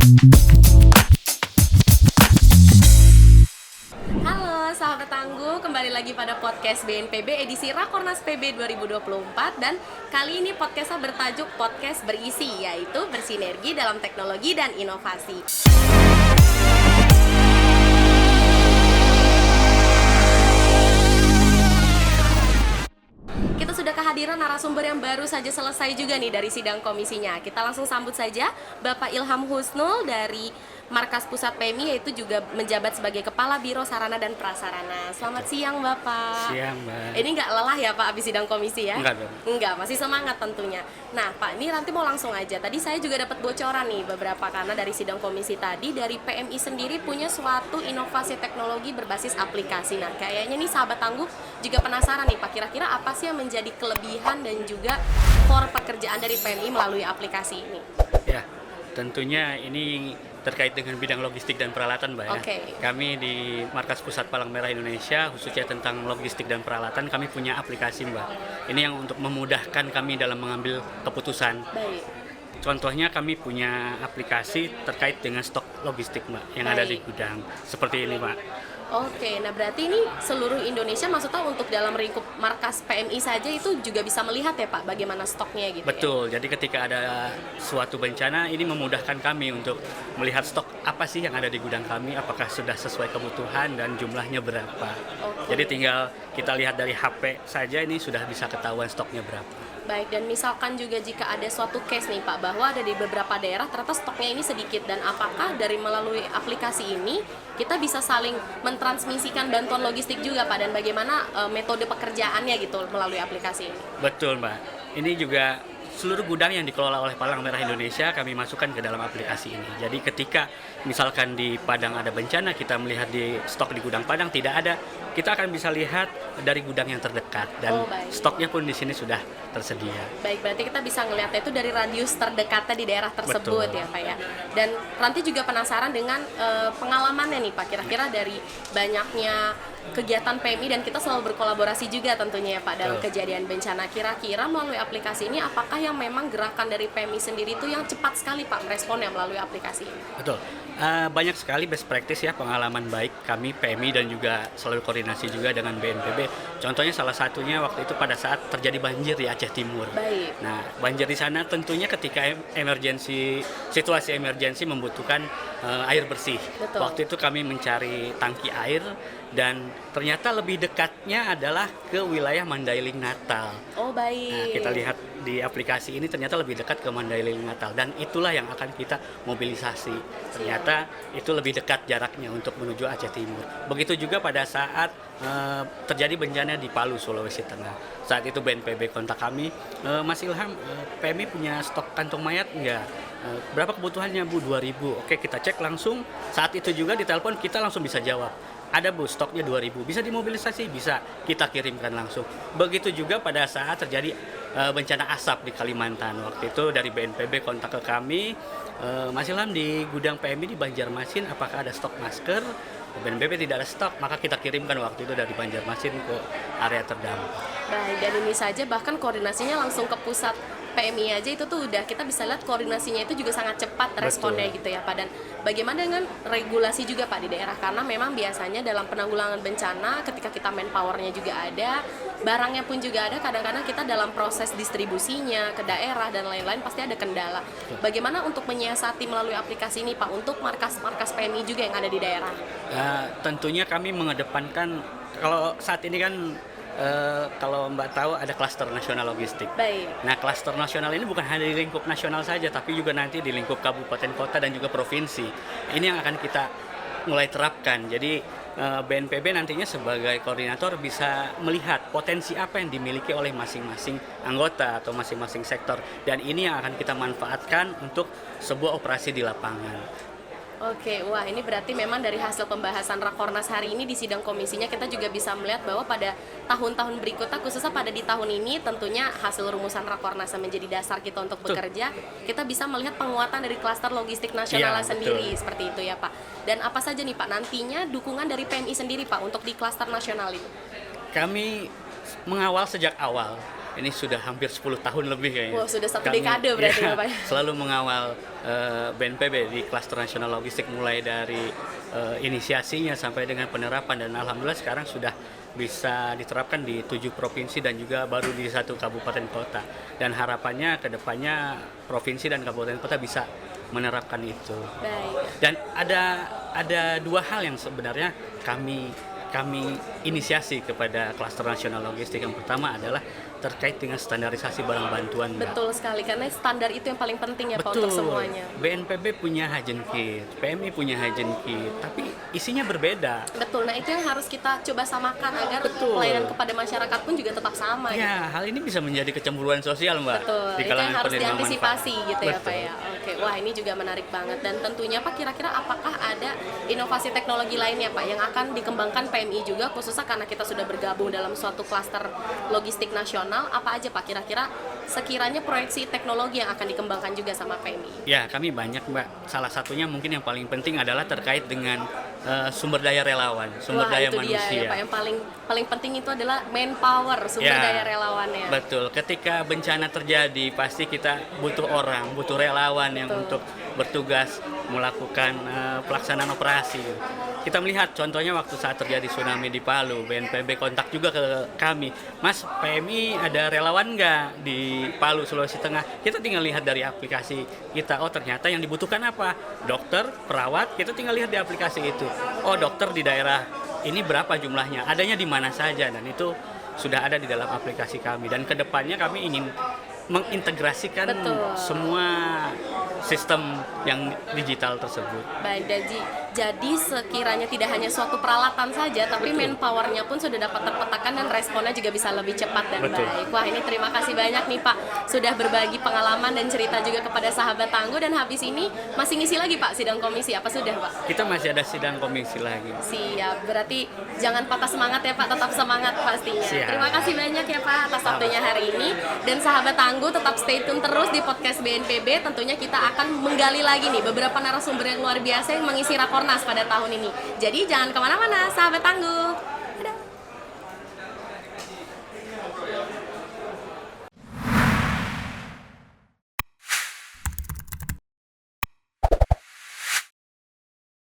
Halo sahabat tangguh, kembali lagi pada podcast BNPB edisi Rakornas PB 2024. Dan kali ini podcastnya bertajuk Podcast Berisi, yaitu bersinergi dalam teknologi dan inovasi. Kita sudah kehadiran narasumber yang baru saja selesai juga nih dari sidang komisinya. Kita langsung sambut saja Bapak Ilham Husnul dari Markas Pusat PMI, yaitu juga menjabat sebagai Kepala Biro Sarana dan Prasarana. Selamat siang Bapak. Siang Mbak. Ini nggak lelah ya Pak abis sidang komisi ya? Enggak dong. Enggak, masih semangat tentunya. Nah Pak, ini nanti mau langsung aja. Tadi saya juga dapat bocoran nih beberapa, karena dari sidang komisi tadi dari PMI sendiri punya suatu inovasi teknologi berbasis aplikasi. Nah kayaknya nih sahabat tangguh juga penasaran nih Pak, kira-kira apa sih yang menjadi kelebihan dan juga core pekerjaan dari PMI melalui aplikasi ini? Ya, tentunya ini terkait dengan bidang logistik dan peralatan Mbak ya. Oke. Kami di Markas Pusat Palang Merah Indonesia, khususnya tentang logistik dan peralatan, kami punya aplikasi Mbak. Ini yang untuk memudahkan kami dalam mengambil keputusan. Baik. Contohnya kami punya aplikasi terkait dengan stok logistik Mbak yang ada di gudang. Seperti ini Mbak. Oke, nah berarti ini seluruh Indonesia, maksudnya untuk dalam lingkup markas PMI saja itu juga bisa melihat ya Pak bagaimana stoknya gitu. Betul, ya? jadi ketika ada suatu bencana ini memudahkan kami untuk melihat stok apa sih yang ada di gudang kami, apakah sudah sesuai kebutuhan dan jumlahnya berapa. Oke. Jadi tinggal kita lihat dari HP saja ini sudah bisa ketahuan stoknya berapa. Baik, dan misalkan juga jika ada suatu case nih Pak, bahwa ada di beberapa daerah ternyata stoknya ini sedikit, dan apakah dari melalui aplikasi ini kita bisa saling mentransmisikan bantuan logistik juga Pak, dan bagaimana metode pekerjaannya gitu melalui aplikasi ini? Betul Mbak, ini juga seluruh gudang yang dikelola oleh Palang Merah Indonesia kami masukkan ke dalam aplikasi ini. Jadi ketika misalkan di Padang ada bencana, kita melihat di stok di gudang Padang tidak ada, kita akan bisa lihat dari gudang yang terdekat, dan stoknya pun di sini sudah tersedia. Baik, berarti kita bisa ngelihatnya itu dari radius terdekatnya di daerah tersebut. Betul. Ya Pak ya. Dan nanti juga penasaran dengan pengalamannya nih Pak, kira-kira dari banyaknya kegiatan PMI, dan kita selalu berkolaborasi juga tentunya ya Pak dalam kejadian bencana. Kira-kira melalui aplikasi ini apakah yang memang gerakan dari PMI sendiri itu yang cepat sekali Pak meresponnya melalui aplikasi ini? Betul. Banyak sekali best practice ya, pengalaman baik kami PMI dan juga selalu koordinasi juga dengan BNPB. Contohnya salah satunya waktu itu pada saat terjadi banjir di Aceh Timur. Baik. Nah, banjir di sana tentunya ketika situasi emergensi membutuhkan air bersih. Betul. Waktu itu kami mencari tangki air, dan ternyata lebih dekatnya adalah ke wilayah Mandailing Natal. Oh baik. Nah, kita lihat di aplikasi ini ternyata lebih dekat ke Mandailing Natal, dan itulah yang akan kita mobilisasi. Ternyata itu lebih dekat jaraknya untuk menuju Aceh Timur. Begitu juga pada saat terjadi bencana di Palu, Sulawesi Tengah. Saat itu BNPB kontak kami, Mas Ilham, PMI punya stok kantong mayat enggak? Berapa kebutuhannya Bu? 2000. Oke, kita cek langsung. Saat itu juga di telepon kita langsung bisa jawab. Ada Bu, stoknya 2000. Bisa dimobilisasi? Bisa. Kita kirimkan langsung. Begitu juga pada saat terjadi bencana asap di Kalimantan. Waktu itu dari BNPB kontak ke kami, Mas Ilham, di gudang PMI di Banjarmasin apakah ada stok masker? BNPB tidak ada stok, maka kita kirimkan waktu itu dari Banjarmasin ke area terdampak. Baik, dan ini saja bahkan koordinasinya langsung ke pusat PMI aja itu tuh udah kita bisa lihat koordinasinya itu juga sangat cepat responnya. Betul. Gitu ya Pak. Dan bagaimana dengan regulasi juga Pak di daerah, karena memang biasanya dalam penanggulangan bencana ketika kita manpowernya juga ada, barangnya pun juga ada, kadang-kadang kita dalam proses distribusinya ke daerah dan lain-lain pasti ada kendala. Bagaimana untuk menyiasati melalui aplikasi ini Pak untuk markas-markas PMI juga yang ada di daerah? Tentunya kami mengedepankan, kalau saat ini kan kalau Mbak tahu ada klaster nasional logistik. Baik. Nah, klaster nasional ini bukan hanya di lingkup nasional saja, tapi juga nanti di lingkup kabupaten kota dan juga provinsi. Ini yang akan kita mulai terapkan. Jadi BNPB nantinya sebagai koordinator bisa melihat potensi apa yang dimiliki oleh masing-masing anggota atau masing-masing sektor, dan ini yang akan kita manfaatkan untuk sebuah operasi di lapangan. Oke, wah ini berarti memang dari hasil pembahasan Rakornas hari ini di sidang komisinya kita juga bisa melihat bahwa pada tahun-tahun berikutnya, khususnya pada di tahun ini, tentunya hasil rumusan Rakornas yang menjadi dasar kita untuk bekerja, kita bisa melihat penguatan dari klaster logistik nasional sendiri, seperti itu ya Pak. Dan apa saja nih Pak nantinya dukungan dari PMI sendiri Pak untuk di klaster nasional itu? Kami mengawal sejak awal. ini sudah hampir 10 tahun lebih kayaknya. Wah, sudah satu dekade berarti ya, Pak ya? Selalu mengawal BNPB di Klaster Nasional Logistik mulai dari inisiasinya sampai dengan penerapan, dan alhamdulillah sekarang sudah bisa diterapkan di 7 provinsi dan juga baru di 1 kabupaten kota. Dan harapannya ke depannya provinsi dan kabupaten kota bisa menerapkan itu. Baik. Dan ada 2 hal yang sebenarnya kami inisiasi kepada Klaster Nasional Logistik. Yang pertama adalah terkait dengan standarisasi barang bantuan, Mbak. Betul sekali, karena standar itu yang paling penting ya Pak untuk semuanya. BNPB punya Hajen Kit, PMI punya Hajen Kit, tapi isinya berbeda. Betul, nah itu yang harus kita coba samakan agar pelayanan kepada masyarakat pun juga tetap sama. Ya, hal ini bisa menjadi kecemburuan sosial, Mbak. Betul, di itu yang kalangan harus penerima diantisipasi manfaat. gitu ya Betul. Pak ya. Oke, wah ini juga menarik banget, dan tentunya Pak kira-kira apakah ada inovasi teknologi lainnya Pak yang akan dikembangkan PMI juga, khususnya karena kita sudah bergabung dalam suatu klaster logistik nasional, apa aja Pak kira-kira sekiranya proyeksi teknologi yang akan dikembangkan juga sama PMI? Ya, kami banyak, Mbak. Salah satunya mungkin yang paling penting adalah terkait dengan sumber daya relawan, sumber Wah, daya itu manusia. dia ya Pak, yang paling penting itu adalah manpower, sumber Ya, daya relawannya. Betul. Ketika bencana terjadi, pasti kita butuh orang, butuh relawan yang untuk bertugas melakukan pelaksanaan operasi. Kita melihat contohnya waktu saat terjadi tsunami di Palu, BNPB kontak juga ke kami, Mas, PMI ada relawan nggak di Palu, Sulawesi Tengah? Kita tinggal lihat dari aplikasi kita, oh ternyata yang dibutuhkan apa? Dokter, perawat, kita tinggal lihat di aplikasi itu. Oh, dokter di daerah ini berapa jumlahnya, adanya di mana saja, dan itu sudah ada di dalam aplikasi kami. Dan kedepannya kami ingin mengintegrasikan semua sistem yang digital tersebut. Baik, jadi sekiranya tidak hanya suatu peralatan saja, tapi manpowernya pun sudah dapat terpetakan dan responnya juga bisa lebih cepat dan baik. Wah, ini terima kasih banyak nih Pak, sudah berbagi pengalaman dan cerita juga kepada sahabat Tangguh, dan habis ini masih ngisi lagi Pak sidang komisi, apa sudah Pak? Kita masih ada sidang komisi lagi. Siap, berarti jangan patah semangat ya Pak, tetap semangat pastinya. Siap. Terima kasih banyak ya Pak atas waktunya hari ini, dan sahabat Tangguh tetap stay tune terus di podcast BNPB. Tentunya kita akan menggali lagi nih beberapa narasumber yang luar biasa yang mengisi Rakornas pada tahun ini. Jadi jangan kemana-mana sahabat Tangguh.